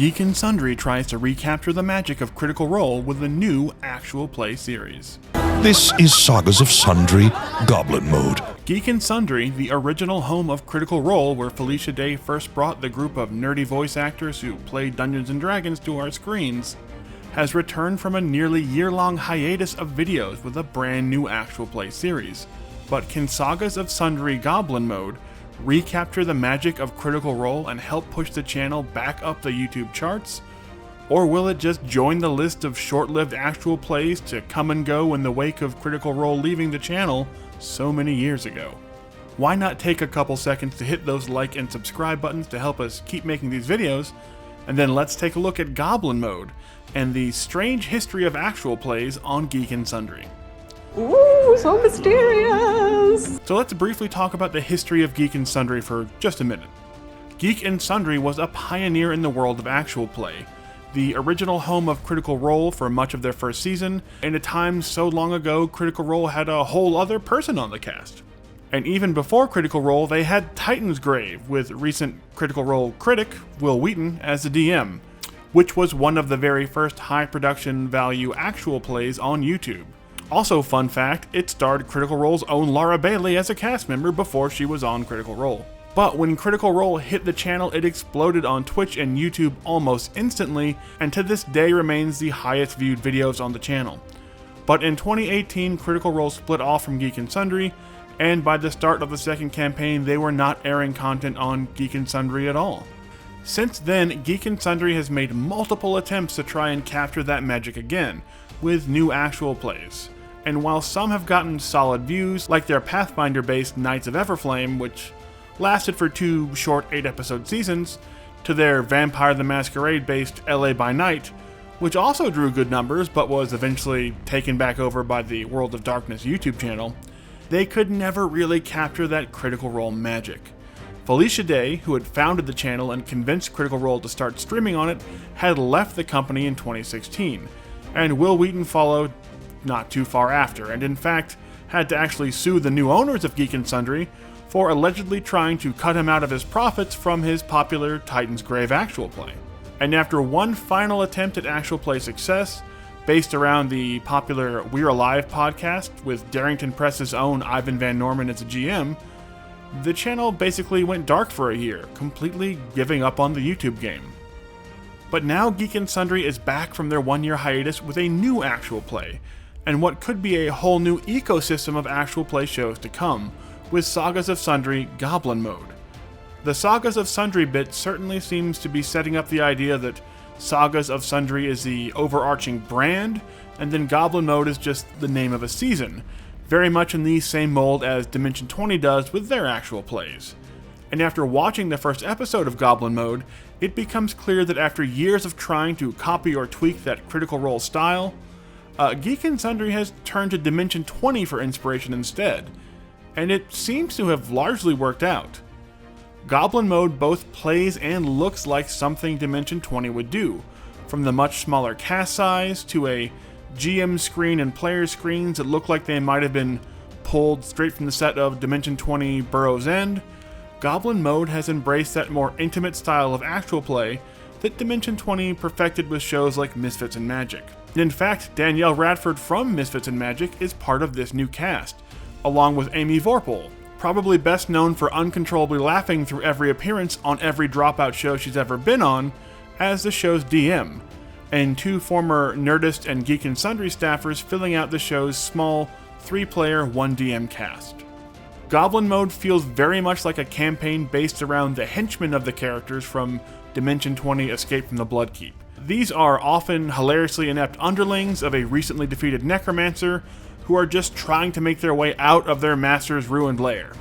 Geek Sundry tries to recapture the magic of Critical Role with a new actual play series. This is Sagas of Sundry, Goblin Mode. Geek Sundry, the original home of Critical Role, where Felicia Day first brought the group of nerdy voice actors who played Dungeons & Dragons to our screens, has returned from a nearly year-long hiatus of videos with a brand new actual play series. But can Sagas of Sundry Goblin Mode recapture the magic of Critical Role and help push the channel back up the YouTube charts? Or will it just join the list of short-lived actual plays to come and go in the wake of Critical Role leaving the channel so many years ago? Why not take a couple seconds to hit those like and subscribe buttons to help us keep making these videos, and then let's take a look at Goblin Mode and the strange history of actual plays on Geek Sundry. Ooh, so mysterious! So let's briefly talk about the history of Geek Sundry for just a minute. Geek Sundry was a pioneer in the world of actual play, the original home of Critical Role for much of their first season, in a time so long ago Critical Role had a whole other person on the cast. And even before Critical Role, they had Titan's Grave, with recent Critical Role critic Will Wheaton as the DM, which was one of the very first high production value actual plays on YouTube. Also, fun fact, it starred Critical Role's own Laura Bailey as a cast member before she was on Critical Role. But when Critical Role hit the channel, it exploded on Twitch and YouTube almost instantly, and to this day remains the highest viewed videos on the channel. But in 2018, Critical Role split off from Geek Sundry, and by the start of the second campaign, they were not airing content on Geek Sundry at all. Since then, Geek Sundry has made multiple attempts to try and capture that magic again, with new actual plays. And while some have gotten solid views, like their Pathfinder-based Knights of Everflame, which lasted for 2 short 8-episode seasons, to their Vampire the Masquerade-based LA by Night, which also drew good numbers but was eventually taken back over by the World of Darkness YouTube channel, they could never really capture that Critical Role magic. Felicia Day, who had founded the channel and convinced Critical Role to start streaming on it, had left the company in 2016, and Will Wheaton followed not too far after, and in fact had to actually sue the new owners of Geek Sundry for allegedly trying to cut him out of his profits from his popular Titan's Grave actual play. And after one final attempt at actual play success, based around the popular We're Alive podcast with Darrington Press's own Ivan Van Norman as a GM, the channel basically went dark for a year, completely giving up on the YouTube game. But now Geek Sundry is back from their 1-year hiatus with a new actual play, and what could be a whole new ecosystem of actual play shows to come, with Sagas of Sundry Goblin Mode. The Sagas of Sundry bit certainly seems to be setting up the idea that Sagas of Sundry is the overarching brand, and then Goblin Mode is just the name of a season, very much in the same mold as Dimension 20 does with their actual plays. And after watching the first episode of Goblin Mode, it becomes clear that after years of trying to copy or tweak that Critical Role style, Geek Sundry has turned to Dimension 20 for inspiration instead, and it seems to have largely worked out. Goblin Mode both plays and looks like something Dimension 20 would do, from the much smaller cast size to a GM screen and player screens that look like they might have been pulled straight from the set of Dimension 20 Burrow's End. Goblin Mode has embraced that more intimate style of actual play that Dimension 20 perfected with shows like Misfits and Magic. In fact, Danielle Radford from Misfits and Magic is part of this new cast, along with Amy Vorpal, probably best known for uncontrollably laughing through every appearance on every Dropout show she's ever been on, as the show's DM, and 2 former Nerdist and Geek Sundry staffers filling out the show's small 3-player 1DM cast. Goblin Mode feels very much like a campaign based around the henchmen of the characters from Dimension 20 Escape from the Bloodkeep. These are often hilariously inept underlings of a recently defeated necromancer who are just trying to make their way out of their master's ruined lair.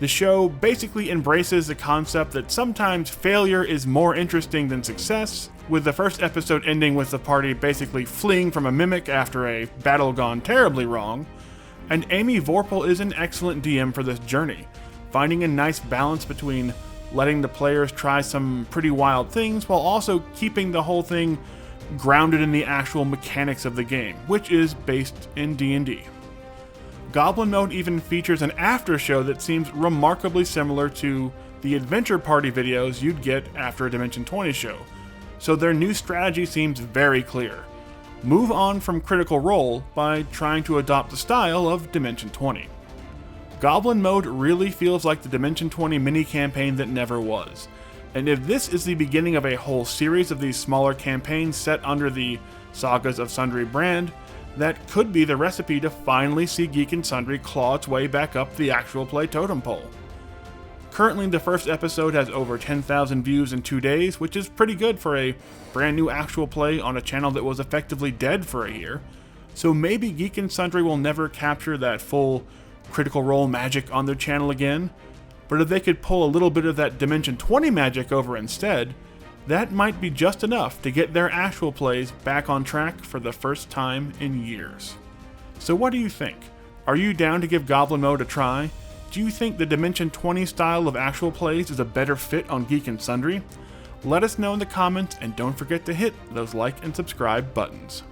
The show basically embraces the concept that sometimes failure is more interesting than success, with the first episode ending with the party basically fleeing from a mimic after a battle gone terribly wrong, and Amy Vorpal is an excellent DM for this journey, finding a nice balance between letting the players try some pretty wild things while also keeping the whole thing grounded in the actual mechanics of the game, which is based in D&D. Goblin Mode even features an after show that seems remarkably similar to the Adventure Party videos you'd get after a Dimension 20 show, So their new strategy seems very clear. Move on from Critical Role by trying to adopt the style of Dimension 20. Goblin Mode really feels like the Dimension 20 mini-campaign that never was. And if this is the beginning of a whole series of these smaller campaigns set under the Sagas of Sundry brand, that could be the recipe to finally see Geek and Sundry claw its way back up the actual play totem pole. Currently, the first episode has over 10,000 views in 2 days, which is pretty good for a brand new actual play on a channel that was effectively dead for a year. So maybe Geek and Sundry will never capture that full Critical Role magic on their channel again, but if they could pull a little bit of that Dimension 20 magic over instead, that might be just enough to get their actual plays back on track for the first time in years. So what do you think? Are you down to give Goblin Mode a try? Do you think the Dimension 20 style of actual plays is a better fit on Geek and Sundry? Let us know in the comments, and don't forget to hit those like and subscribe buttons.